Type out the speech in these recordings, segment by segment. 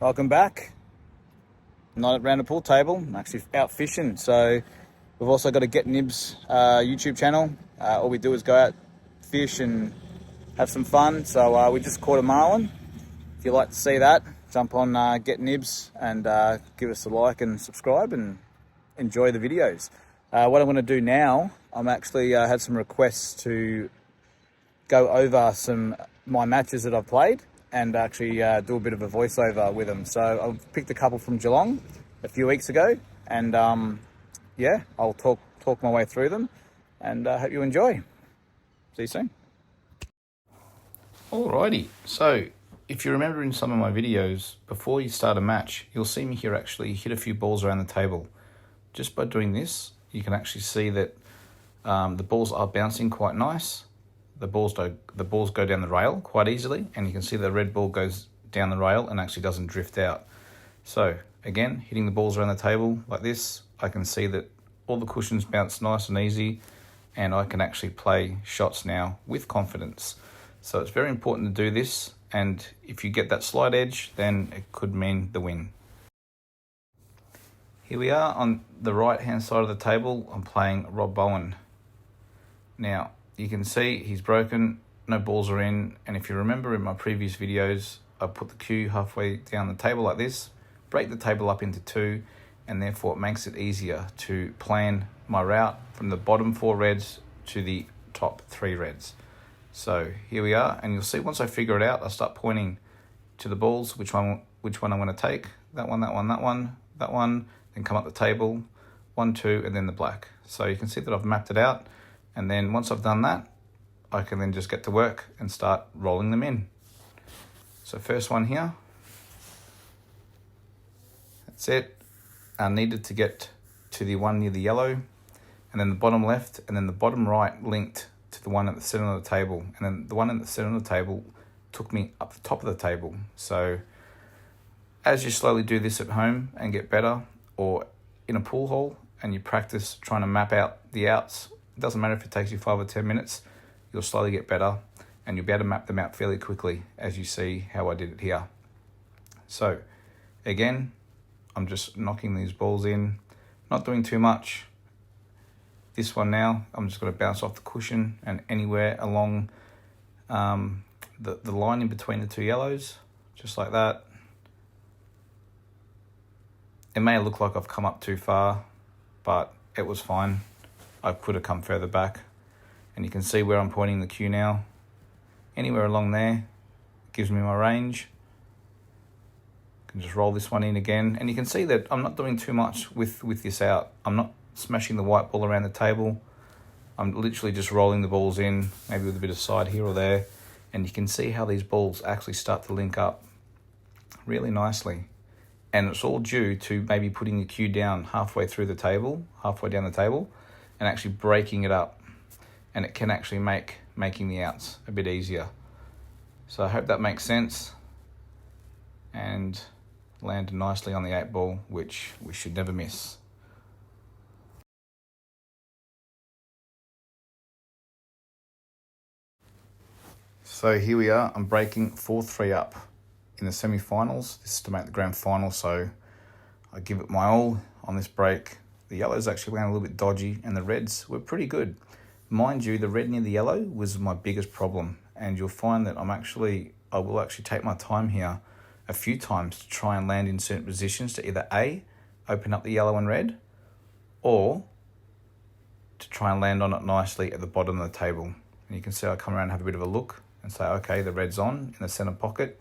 Welcome back. I'm not around a pool table, I'm actually out fishing. So we've also got a Get Nibs YouTube channel. All we do is go out, fish and have some fun. So we just caught a marlin. If you'd like to see that, jump on Get Nibs and give us a like and subscribe and enjoy the videos. What I'm going to do now, I'm actually had some requests to go over my matches that I've played and actually do a bit of a voiceover with them. So I've picked a couple from Geelong a few weeks ago, and yeah, I'll talk my way through them, and hope you enjoy. See you soon. Alrighty, so if you remember in some of my videos, before you start a match, you'll see me here actually hit a few balls around the table. Just by doing this, you can actually see that the balls are bouncing quite nice. The balls go down the rail quite easily, and you can see the red ball goes down the rail and actually doesn't drift out. So again, hitting the balls around the table like this, I can see that all the cushions bounce nice and easy, and I can actually play shots now with confidence. So it's very important to do this, and if you get that slight edge, then it could mean the win. Here we are on the right hand side of the table. I'm playing Rob Bowen. Now you can see he's broken, no balls are in, and if you remember in my previous videos, I put the cue halfway down the table like this, break the table up into two, and therefore it makes it easier to plan my route from the bottom 4 reds to the top 3 reds. So here we are, and you'll see once I figure it out, I start pointing to the balls, which one I'm going to take, that one, then come up the table, 1, 2, and then the black. So you can see that I've mapped it out, and then once I've done that, I can then just get to work and start rolling them in. So first one here, that's it. I needed to get to the one near the yellow, and then the bottom left, and then the bottom right linked to the one at the center of the table, and then the one at the center of the table took me up the top of the table. So as you slowly do this at home and get better, or in a pool hall and you practice trying to map out the outs, it doesn't matter if it takes you 5 or 10 minutes, you'll slowly get better and you'll be able to map them out fairly quickly, as you see how I did it here. So again, I'm just knocking these balls in, not doing too much. This one now, I'm just going to bounce off the cushion and anywhere along the line in between the 2 yellows, just like that. It may look like I've come up too far, but it was fine. I could have come further back, and you can see where I'm pointing the cue now. Anywhere along there gives me my range. I can just roll this one in again, and you can see that I'm not doing too much with this out. I'm not smashing the white ball around the table. I'm literally just rolling the balls in, maybe with a bit of side here or there, and you can see how these balls actually start to link up really nicely. And it's all due to maybe putting the cue down halfway down the table, and actually breaking it up, and it can actually making the outs a bit easier. So I hope that makes sense, and landed nicely on the 8 ball, which we should never miss. So here we are, I'm breaking 4-3 up in the semi-finals. This is to make the grand final, so I give it my all on this break. The yellows actually went a little bit dodgy, and the reds were pretty good. Mind you, the red near the yellow was my biggest problem, and you'll find that I will actually take my time here a few times to try and land in certain positions to either A, open up the yellow and red, or to try and land on it nicely at the bottom of the table. And you can see I come around and have a bit of a look and say, okay, the red's on in the center pocket.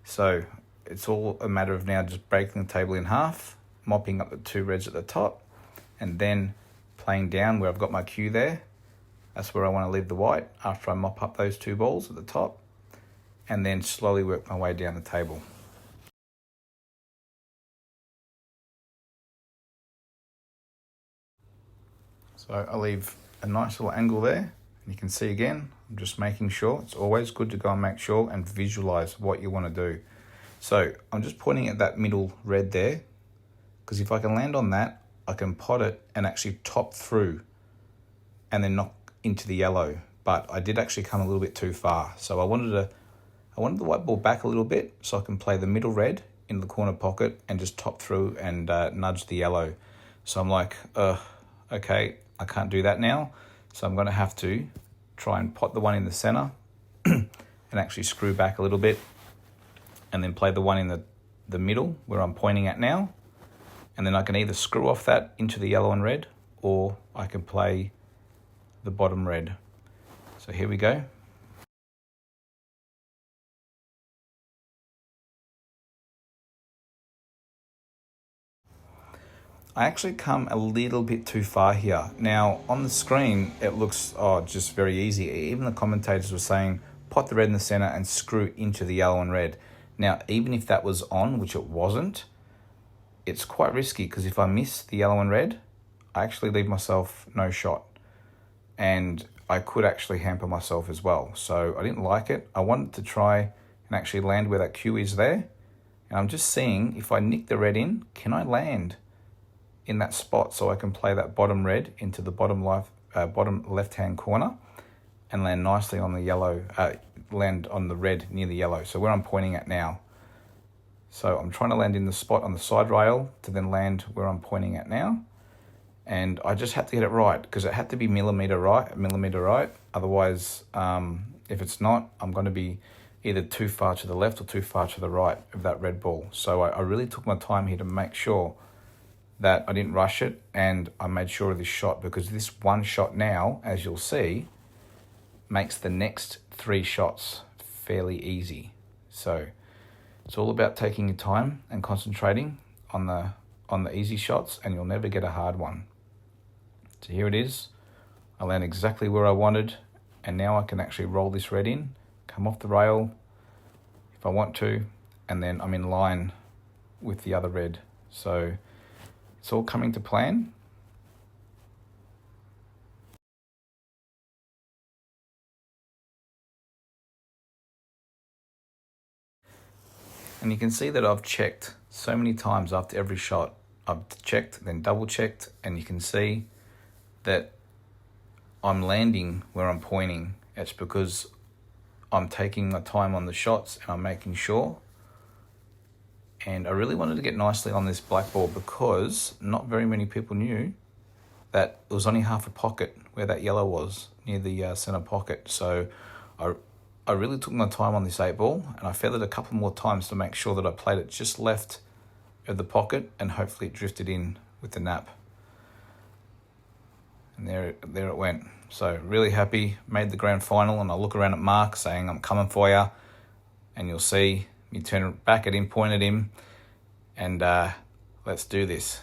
So it's all a matter of now just breaking the table in half, mopping up the 2 reds at the top, and then playing down where I've got my cue there. That's where I want to leave the white after I mop up those 2 balls at the top, and then slowly work my way down the table. So I leave a nice little angle there, and you can see again, I'm just making sure. It's always good to go and make sure and visualize what you want to do. So I'm just pointing at that middle red there, because if I can land on that, I can pot it and actually top through and then knock into the yellow. But I did actually come a little bit too far. So I wanted the white ball back a little bit so I can play the middle red in the corner pocket and just top through and nudge the yellow. So I'm like, okay, I can't do that now. So I'm going to have to try and pot the one in the center and actually screw back a little bit, and then play the one in the middle where I'm pointing at now. And then I can either screw off that into the yellow and red, or I can play the bottom red. So here we go. I actually come a little bit too far here. Now, on the screen, it looks just very easy. Even the commentators were saying, pot the red in the center and screw into the yellow and red. Now, even if that was on, which it wasn't, it's quite risky, because if I miss the yellow and red, I actually leave myself no shot. And I could actually hamper myself as well. So I didn't like it. I wanted to try and actually land where that cue is there. And I'm just seeing, if I nick the red in, can I land in that spot so I can play that bottom red into the bottom left-hand corner and land nicely on the yellow, land on the red near the yellow. So where I'm pointing at now. So I'm trying to land in the spot on the side rail to then land where I'm pointing at now. And I just had to get it right, because it had to be millimeter right. Otherwise, if it's not, I'm going to be either too far to the left or too far to the right of that red ball. So I really took my time here to make sure that I didn't rush it, and I made sure of this shot, because this one shot now, as you'll see, makes the next 3 shots fairly easy. So it's all about taking your time and concentrating on the easy shots, and you'll never get a hard one. So here it is. I land exactly where I wanted, and now I can actually roll this red in, come off the rail if I want to, and then I'm in line with the other red. So it's all coming to plan. And you can see that I've checked so many times after every shot. I've checked, then double checked, and you can see that I'm landing where I'm pointing. It's because I'm taking my time on the shots and I'm making sure. And I really wanted to get nicely on this black ball, because not very many people knew that it was only half a pocket where that yellow was, near the center pocket. So I really took my time on this 8 ball, and I feathered a couple more times to make sure that I played it just left of the pocket, and hopefully it drifted in with the nap. And there it went. So really happy, made the grand final, and I look around at Mark saying, I'm coming for you. And you'll see me turn back at him, point at him, and let's do this.